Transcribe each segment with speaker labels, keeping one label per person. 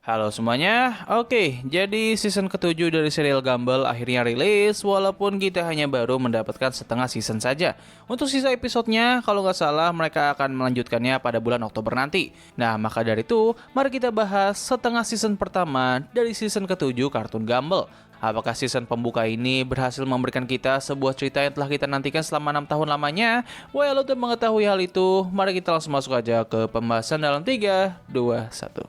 Speaker 1: Halo semuanya, oke, jadi season ke-7 dari serial Gumball akhirnya rilis walaupun kita hanya baru mendapatkan setengah season saja. Untuk sisa episodenya, kalau nggak salah mereka akan melanjutkannya pada bulan Oktober nanti. Nah, maka dari itu, mari kita bahas setengah season pertama dari season ke-7 kartun Gumball. Apakah season pembuka ini berhasil memberikan kita sebuah cerita yang telah kita nantikan selama 6 tahun lamanya? Well, untuk mengetahui hal itu, mari kita langsung masuk aja ke pembahasan dalam 3, 2, 1.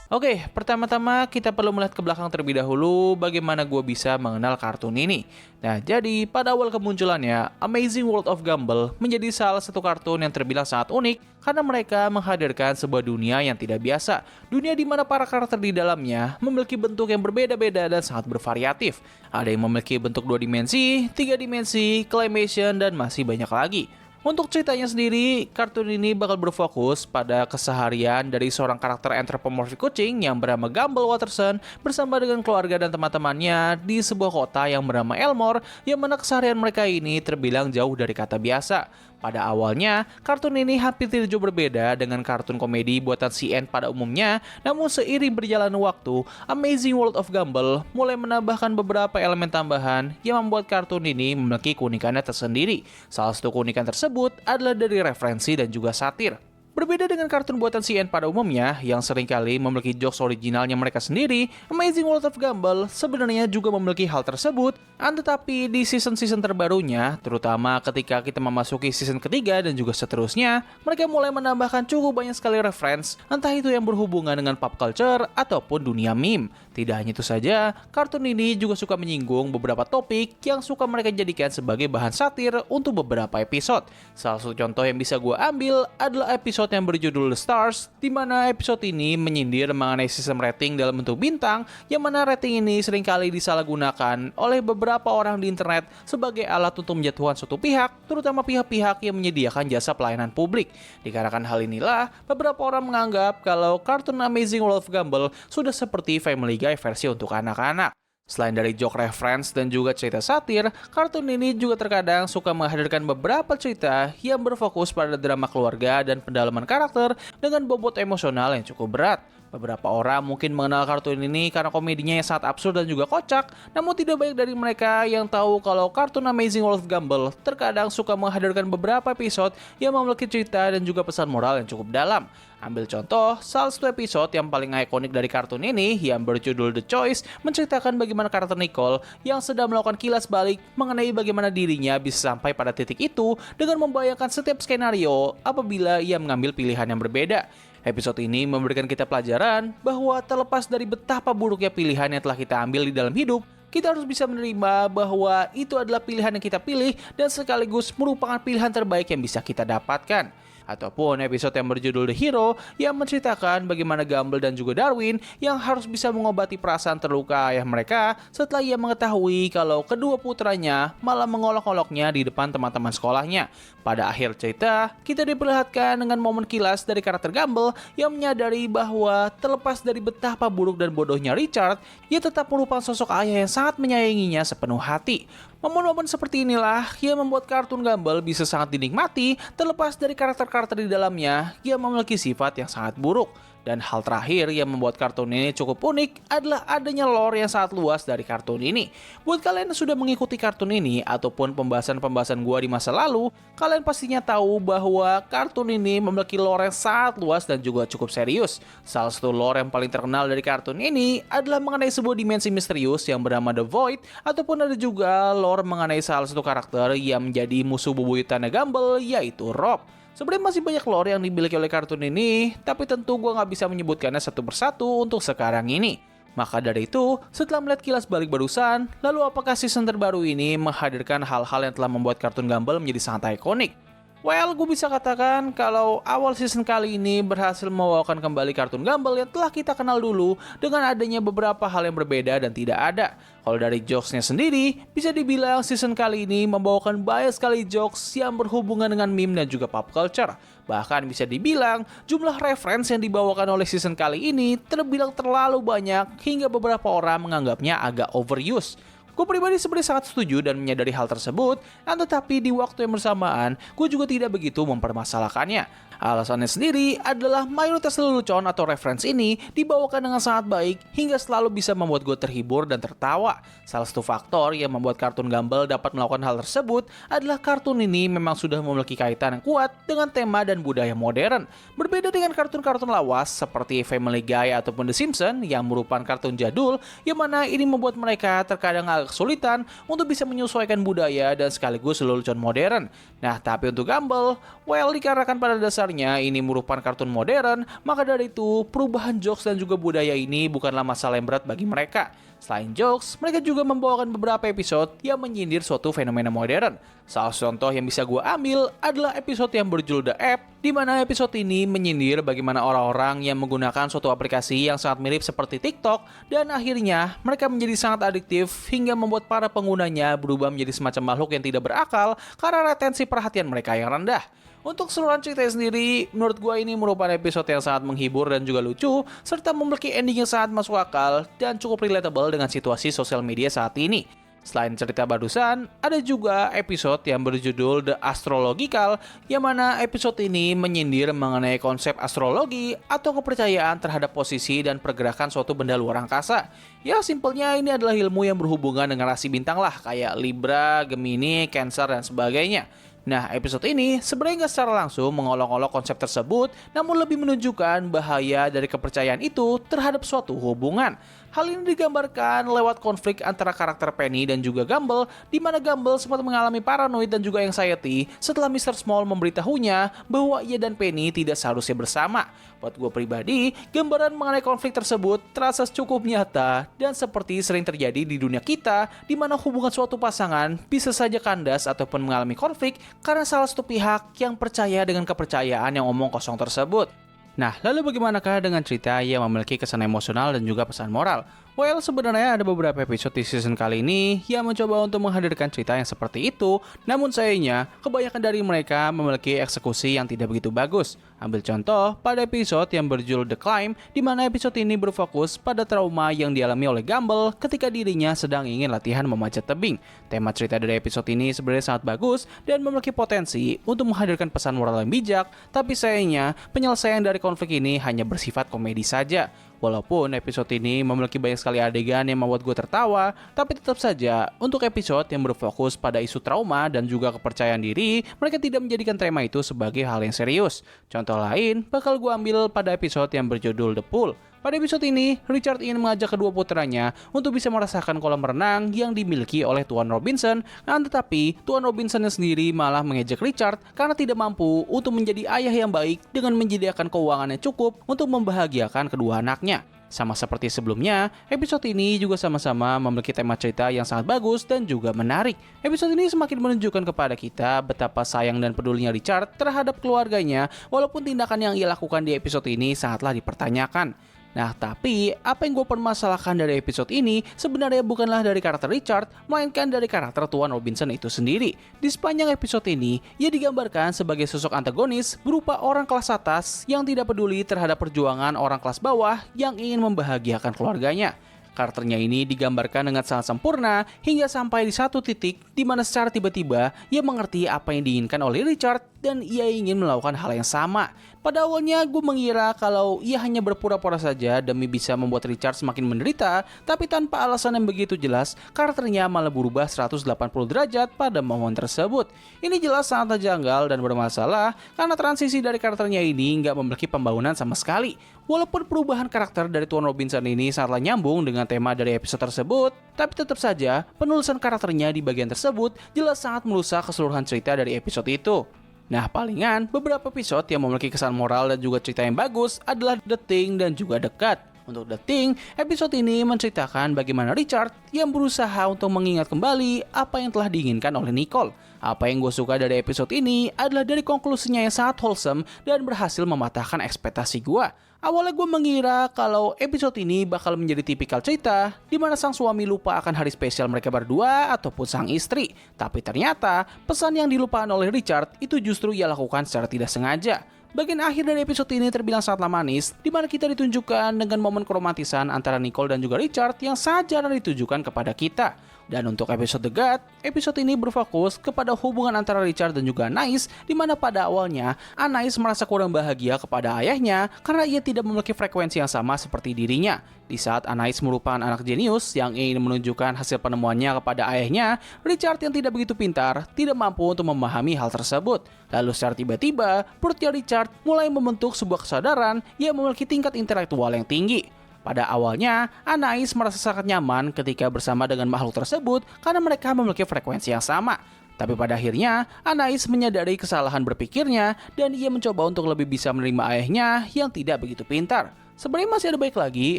Speaker 1: Oke, pertama-tama kita perlu melihat ke belakang terlebih dahulu bagaimana gue bisa mengenal kartun ini. Nah, jadi pada awal kemunculannya, Amazing World of Gumball menjadi salah satu kartun yang terbilang sangat unik karena mereka menghadirkan sebuah dunia yang tidak biasa. Dunia di mana para karakter di dalamnya memiliki bentuk yang berbeda-beda dan sangat bervariatif. Ada yang memiliki bentuk 2 dimensi, 3 dimensi, claymation, dan masih banyak lagi. Untuk ceritanya sendiri, kartun ini bakal berfokus pada keseharian dari seorang karakter anthropomorphic kucing yang bernama Gumball Watterson bersama dengan keluarga dan teman-temannya di sebuah kota yang bernama Elmore, yang mana keseharian mereka ini terbilang jauh dari kata biasa. Pada awalnya, kartun ini hampir tidak jauh berbeda dengan kartun komedi buatan CN pada umumnya, namun seiring berjalannya waktu, Amazing World of Gumball mulai menambahkan beberapa elemen tambahan yang membuat kartun ini memiliki keunikannya tersendiri. Salah satu keunikan tersebut adalah dari referensi dan juga satir. Berbeda dengan kartun buatan CN pada umumnya, yang seringkali memiliki jokes originalnya mereka sendiri, Amazing World of Gumball sebenarnya juga memiliki hal tersebut, tetapi di season-season terbarunya, terutama ketika kita memasuki season ketiga dan juga seterusnya, mereka mulai menambahkan cukup banyak sekali reference, entah itu yang berhubungan dengan pop culture ataupun dunia meme. Tidak hanya itu saja, kartun ini juga suka menyinggung beberapa topik yang suka mereka jadikan sebagai bahan satir untuk beberapa episode. Salah satu contoh yang bisa gue ambil adalah episode yang berjudul The Stars, di mana episode ini menyindir mengenai sistem rating dalam bentuk bintang, yang mana rating ini seringkali disalahgunakan oleh beberapa orang di internet sebagai alat untuk menjatuhkan suatu pihak, terutama pihak-pihak yang menyediakan jasa pelayanan publik. Dikarenakan hal inilah, beberapa orang menganggap kalau kartun Amazing World of Gumball sudah seperti Family Guy versi untuk anak-anak. Selain dari joke reference dan juga cerita satir, kartun ini juga terkadang suka menghadirkan beberapa cerita yang berfokus pada drama keluarga dan pendalaman karakter dengan bobot emosional yang cukup berat. Beberapa orang mungkin mengenal kartun ini karena komedinya yang sangat absurd dan juga kocak, namun tidak banyak dari mereka yang tahu kalau kartun Amazing World of Gumball terkadang suka menghadirkan beberapa episode yang memiliki cerita dan juga pesan moral yang cukup dalam. Ambil contoh, salah satu episode yang paling ikonik dari kartun ini yang berjudul The Choice menceritakan bagaimana karakter Nicole yang sedang melakukan kilas balik mengenai bagaimana dirinya bisa sampai pada titik itu dengan membayangkan setiap skenario apabila ia mengambil pilihan yang berbeda. Episode ini memberikan kita pelajaran bahwa terlepas dari betapa buruknya pilihan yang telah kita ambil di dalam hidup, kita harus bisa menerima bahwa itu adalah pilihan yang kita pilih dan sekaligus merupakan pilihan terbaik yang bisa kita dapatkan. Ataupun episode yang berjudul The Hero yang menceritakan bagaimana Gumball dan juga Darwin yang harus bisa mengobati perasaan terluka ayah mereka setelah ia mengetahui kalau kedua putranya malah mengolok-oloknya di depan teman-teman sekolahnya. Pada akhir cerita, kita diperlihatkan dengan momen kilas dari karakter Gumball yang menyadari bahwa terlepas dari betapa buruk dan bodohnya Richard, ia tetap merupakan sosok ayah yang sangat menyayanginya sepenuh hati. Momen-momen seperti inilah yang membuat kartun Gumball bisa sangat dinikmati terlepas dari karakter-karakter di dalamnya yang memiliki sifat yang sangat buruk. Dan hal terakhir yang membuat kartun ini cukup unik adalah adanya lore yang sangat luas dari kartun ini. Buat kalian yang sudah mengikuti kartun ini ataupun pembahasan-pembahasan gua di masa lalu, kalian pastinya tahu bahwa kartun ini memiliki lore yang sangat luas dan juga cukup serius. Salah satu lore yang paling terkenal dari kartun ini adalah mengenai sebuah dimensi misterius yang bernama The Void, ataupun ada juga lore mengenai salah satu karakter yang menjadi musuh bebuyutannya Gumball, yaitu Rob. Sebenarnya masih banyak lore yang dimiliki oleh kartun ini, tapi tentu gue nggak bisa menyebutkannya satu persatu untuk sekarang ini. Maka dari itu, setelah melihat kilas balik barusan, lalu apakah season terbaru ini menghadirkan hal-hal yang telah membuat kartun Gumball menjadi sangat ikonik? Well, gue bisa katakan kalau awal season kali ini berhasil membawakan kembali kartun Gumball yang telah kita kenal dulu dengan adanya beberapa hal yang berbeda dan tidak ada. Kalau dari jokesnya sendiri, bisa dibilang season kali ini membawakan banyak sekali jokes yang berhubungan dengan meme dan juga pop culture. Bahkan bisa dibilang jumlah referensi yang dibawakan oleh season kali ini terbilang terlalu banyak hingga beberapa orang menganggapnya agak overuse. Gue pribadi sebenarnya sangat setuju dan menyadari hal tersebut, tetapi di waktu yang bersamaan, gue juga tidak begitu mempermasalahkannya. Alasannya sendiri adalah mayoritas lelucon atau referensi ini dibawakan dengan sangat baik hingga selalu bisa membuat gue terhibur dan tertawa. Salah satu faktor yang membuat kartun Gumball dapat melakukan hal tersebut adalah kartun ini memang sudah memiliki kaitan yang kuat dengan tema dan budaya modern. Berbeda dengan kartun-kartun lawas seperti Family Guy ataupun The Simpsons yang merupakan kartun jadul, yang mana ini membuat mereka terkadang agak kesulitan untuk bisa menyesuaikan budaya dan sekaligus lelucon modern. Nah, tapi untuk Gumball, dikarenakan pada dasarnya ini merupakan kartun modern, maka dari itu perubahan jokes dan juga budaya ini bukanlah masalah yang berat bagi mereka. Selain jokes, mereka juga membawakan beberapa episode yang menyindir suatu fenomena modern. Salah satu contoh yang bisa gue ambil adalah episode yang berjudul The App, di mana episode ini menyindir bagaimana orang-orang yang menggunakan suatu aplikasi yang sangat mirip seperti TikTok, dan akhirnya mereka menjadi sangat adiktif hingga membuat para penggunanya berubah menjadi semacam makhluk yang tidak berakal karena retensi perhatian mereka yang rendah. Untuk keseluruhan cerita sendiri, menurut gue ini merupakan episode yang sangat menghibur dan juga lucu, serta memiliki ending yang sangat masuk akal dan cukup relatable dengan situasi sosial media saat ini. Selain cerita barusan, ada juga episode yang berjudul The Astrological, yang mana episode ini menyindir mengenai konsep astrologi atau kepercayaan terhadap posisi dan pergerakan suatu benda luar angkasa. Ya, simpelnya ini adalah ilmu yang berhubungan dengan rasi bintang lah, kayak Libra, Gemini, Cancer, dan sebagainya. Nah, episode ini sebenarnya nggak secara langsung mengolok-olok konsep tersebut, namun lebih menunjukkan bahaya dari kepercayaan itu terhadap suatu hubungan. Hal ini digambarkan lewat konflik antara karakter Penny dan juga Gumball, di mana Gumball sempat mengalami paranoid dan juga anxiety setelah Mr. Small memberitahunya bahwa ia dan Penny tidak seharusnya bersama. Buat gue pribadi, gambaran mengenai konflik tersebut terasa cukup nyata dan seperti sering terjadi di dunia kita, di mana hubungan suatu pasangan bisa saja kandas ataupun mengalami konflik karena salah satu pihak yang percaya dengan kepercayaan yang omong kosong tersebut. Nah, lalu bagaimanakah dengan cerita yang memiliki kesan emosional dan juga pesan moral? Well, sebenarnya ada beberapa episode di season kali ini yang mencoba untuk menghadirkan cerita yang seperti itu, namun sayangnya, kebanyakan dari mereka memiliki eksekusi yang tidak begitu bagus. Ambil contoh pada episode yang berjudul The Climb, di mana episode ini berfokus pada trauma yang dialami oleh Gumball ketika dirinya sedang ingin latihan memanjat tebing. Tema cerita dari episode ini sebenarnya sangat bagus dan memiliki potensi untuk menghadirkan pesan moral yang bijak, tapi sayangnya penyelesaian dari konflik ini hanya bersifat komedi saja. Walaupun episode ini memiliki banyak sekali adegan yang membuat gue tertawa, tapi tetap saja untuk episode yang berfokus pada isu trauma dan juga kepercayaan diri, mereka tidak menjadikan tema itu sebagai hal yang serius. Contoh lain bakal gue ambil pada episode yang berjudul The Pool. Pada episode ini, Richard ingin mengajak kedua putranya untuk bisa merasakan kolam renang yang dimiliki oleh Tuan Robinson, tetapi Tuan Robinson sendiri malah mengejek Richard karena tidak mampu untuk menjadi ayah yang baik dengan menyediakan keuangan yang cukup untuk membahagiakan kedua anaknya. Sama seperti sebelumnya, episode ini juga sama-sama memiliki tema cerita yang sangat bagus dan juga menarik. Episode ini semakin menunjukkan kepada kita betapa sayang dan pedulinya Richard terhadap keluarganya, walaupun tindakan yang ia lakukan di episode ini sangatlah dipertanyakan. Nah, tapi apa yang gue permasalahkan dari episode ini sebenarnya bukanlah dari karakter Richard, melainkan dari karakter Tuan Robinson itu sendiri. Di sepanjang episode ini, ia digambarkan sebagai sosok antagonis berupa orang kelas atas yang tidak peduli terhadap perjuangan orang kelas bawah yang ingin membahagiakan keluarganya. Karakternya ini digambarkan dengan sangat sempurna hingga sampai di satu titik di mana secara tiba-tiba ia mengerti apa yang diinginkan oleh Richard dan ia ingin melakukan hal yang sama. Pada awalnya gue mengira kalau ia hanya berpura-pura saja demi bisa membuat Richard semakin menderita, tapi tanpa alasan yang begitu jelas, karakternya malah berubah 180 derajat pada momen tersebut. Ini jelas sangat janggal dan bermasalah karena transisi dari karakternya ini nggak memiliki pembangunan sama sekali. Walaupun perubahan karakter dari Tuan Robinson ini sangatlah nyambung dengan tema dari episode tersebut, tapi tetap saja penulisan karakternya di bagian tersebut jelas sangat merusak keseluruhan cerita dari episode itu. Nah, palingan beberapa episode yang memiliki kesan moral dan juga cerita yang bagus adalah The Thing dan juga The Cut. Untuk The Thing, episode ini menceritakan bagaimana Richard yang berusaha untuk mengingat kembali apa yang telah diinginkan oleh Nicole. Apa yang gue suka dari episode ini adalah dari konklusinya yang sangat wholesome dan berhasil mematahkan ekspektasi gue. Awalnya gue mengira kalau episode ini bakal menjadi tipikal cerita di mana sang suami lupa akan hari spesial mereka berdua ataupun sang istri. Tapi ternyata pesan yang dilupakan oleh Richard itu justru ia lakukan secara tidak sengaja. Bagian akhir dari episode ini terbilang sangatlah manis, di mana kita ditunjukkan dengan momen keromantisan antara Nicole dan juga Richard yang sangat jarang ditujukan kepada kita. Dan untuk episode The God, episode ini berfokus kepada hubungan antara Richard dan juga Anais, di mana pada awalnya Anais merasa kurang bahagia kepada ayahnya karena ia tidak memiliki frekuensi yang sama seperti dirinya. Di saat Anais merupakan anak jenius yang ingin menunjukkan hasil penemuannya kepada ayahnya, Richard yang tidak begitu pintar tidak mampu untuk memahami hal tersebut. Lalu secara tiba-tiba, perutnya Richard mulai membentuk sebuah kesadaran yang memiliki tingkat intelektual yang tinggi. Pada awalnya, Anais merasa sangat nyaman ketika bersama dengan makhluk tersebut karena mereka memiliki frekuensi yang sama. Tapi pada akhirnya, Anais menyadari kesalahan berpikirnya dan ia mencoba untuk lebih bisa menerima ayahnya yang tidak begitu pintar. Sebenarnya masih ada baik lagi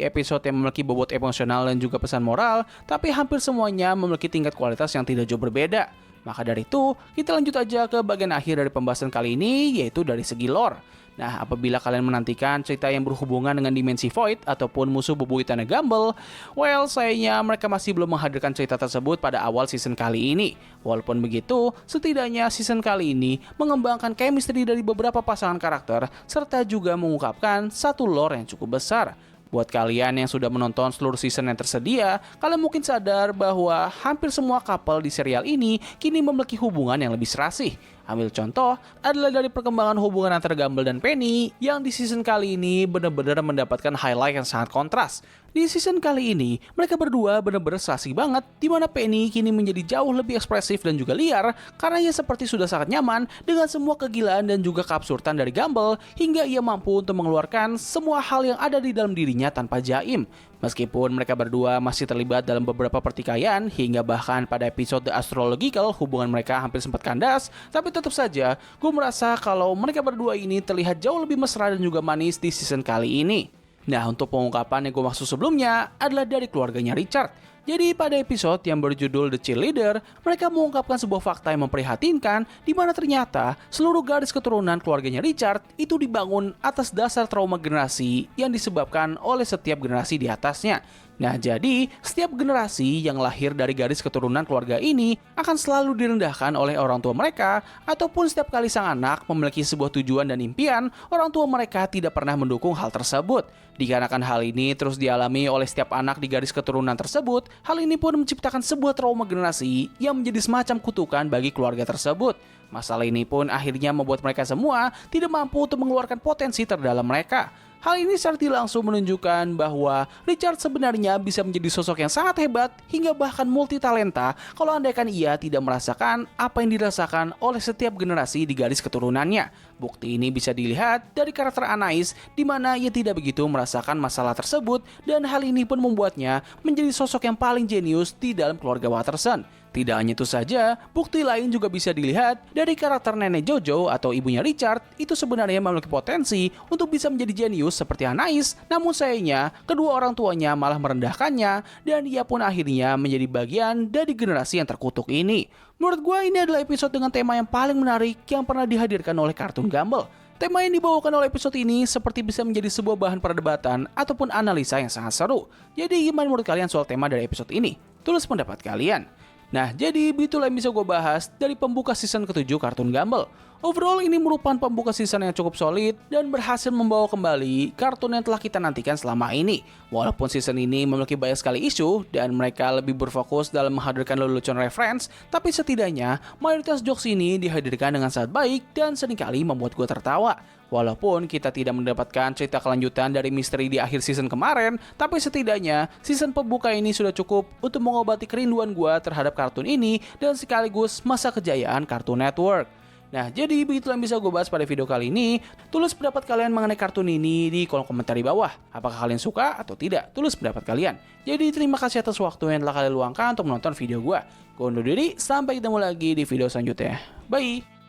Speaker 1: episode yang memiliki bobot emosional dan juga pesan moral, tapi hampir semuanya memiliki tingkat kualitas yang tidak jauh berbeda. Maka dari itu, kita lanjut aja ke bagian akhir dari pembahasan kali ini, yaitu dari segi lore. Nah, apabila kalian menantikan cerita yang berhubungan dengan dimensi Void ataupun musuh bebuyutannya Gumball, well, sayangnya mereka masih belum menghadirkan cerita tersebut pada awal season kali ini. Walaupun begitu, setidaknya season kali ini mengembangkan chemistry dari beberapa pasangan karakter, serta juga mengungkapkan satu lore yang cukup besar. Buat kalian yang sudah menonton seluruh season yang tersedia, kalian mungkin sadar bahwa hampir semua couple di serial ini kini memiliki hubungan yang lebih serasi. Ambil contoh adalah dari perkembangan hubungan antara Gumball dan Penny yang di season kali ini benar-benar mendapatkan highlight yang sangat kontras. Di season kali ini, mereka berdua benar-benar serasi banget, di mana Penny kini menjadi jauh lebih ekspresif dan juga liar karena ia seperti sudah sangat nyaman dengan semua kegilaan dan juga keabsurdan dari Gumball hingga ia mampu untuk mengeluarkan semua hal yang ada di dalam dirinya tanpa jaim. Meskipun mereka berdua masih terlibat dalam beberapa pertikaian hingga bahkan pada episode The Astrological hubungan mereka hampir sempat kandas, tapi tetap saja gue merasa kalau mereka berdua ini terlihat jauh lebih mesra dan juga manis di season kali ini. Nah, untuk pengungkapan yang gue maksud sebelumnya adalah dari keluarganya Richard. Jadi pada episode yang berjudul The Cheerleader, mereka mengungkapkan sebuah fakta yang memprihatinkan di mana ternyata seluruh garis keturunan keluarganya Richard itu dibangun atas dasar trauma generasi yang disebabkan oleh setiap generasi di atasnya. Nah, jadi setiap generasi yang lahir dari garis keturunan keluarga ini akan selalu direndahkan oleh orang tua mereka, ataupun setiap kali sang anak memiliki sebuah tujuan dan impian, orang tua mereka tidak pernah mendukung hal tersebut. Dikarenakan hal ini terus dialami oleh setiap anak di garis keturunan tersebut, hal ini pun menciptakan sebuah trauma generasi yang menjadi semacam kutukan bagi keluarga tersebut. Masalah ini pun akhirnya membuat mereka semua tidak mampu untuk mengeluarkan potensi terdalam mereka. Hal ini secara tidak langsung menunjukkan bahwa Richard sebenarnya bisa menjadi sosok yang sangat hebat hingga bahkan multitalenta kalau andaikan ia tidak merasakan apa yang dirasakan oleh setiap generasi di garis keturunannya. Bukti ini bisa dilihat dari karakter Anais di mana ia tidak begitu merasakan masalah tersebut dan hal ini pun membuatnya menjadi sosok yang paling jenius di dalam keluarga Watterson. Tidak hanya itu saja, bukti lain juga bisa dilihat dari karakter nenek Jojo atau ibunya Richard itu sebenarnya memiliki potensi untuk bisa menjadi jenius seperti Anais, namun sayangnya kedua orang tuanya malah merendahkannya dan ia pun akhirnya menjadi bagian dari generasi yang terkutuk ini. Menurut gue ini adalah episode dengan tema yang paling menarik yang pernah dihadirkan oleh kartun Gumball. Tema yang dibawakan oleh episode ini seperti bisa menjadi sebuah bahan perdebatan ataupun analisa yang sangat seru. Jadi gimana menurut kalian soal tema dari episode ini? Tulis pendapat kalian. Nah, jadi begitulah yang bisa gue bahas dari pembuka season ke-7 kartun Gumball. Overall, ini merupakan pembuka season yang cukup solid dan berhasil membawa kembali kartun yang telah kita nantikan selama ini. Walaupun season ini memiliki banyak sekali isu dan mereka lebih berfokus dalam menghadirkan lelucon reference, tapi setidaknya mayoritas jokes ini dihadirkan dengan sangat baik dan seringkali membuat gue tertawa. Walaupun kita tidak mendapatkan cerita kelanjutan dari misteri di akhir season kemarin, tapi setidaknya season pembuka ini sudah cukup untuk mengobati kerinduan gue terhadap kartun ini dan sekaligus masa kejayaan Cartoon Network. Nah, jadi begitulah yang bisa gue bahas pada video kali ini. Tulis pendapat kalian mengenai kartun ini di kolom komentar di bawah. Apakah kalian suka atau tidak? Tulis pendapat kalian. Jadi terima kasih atas waktu yang telah kalian luangkan untuk menonton video gue. Gue undur diri, sampai ketemu lagi di video selanjutnya. Bye!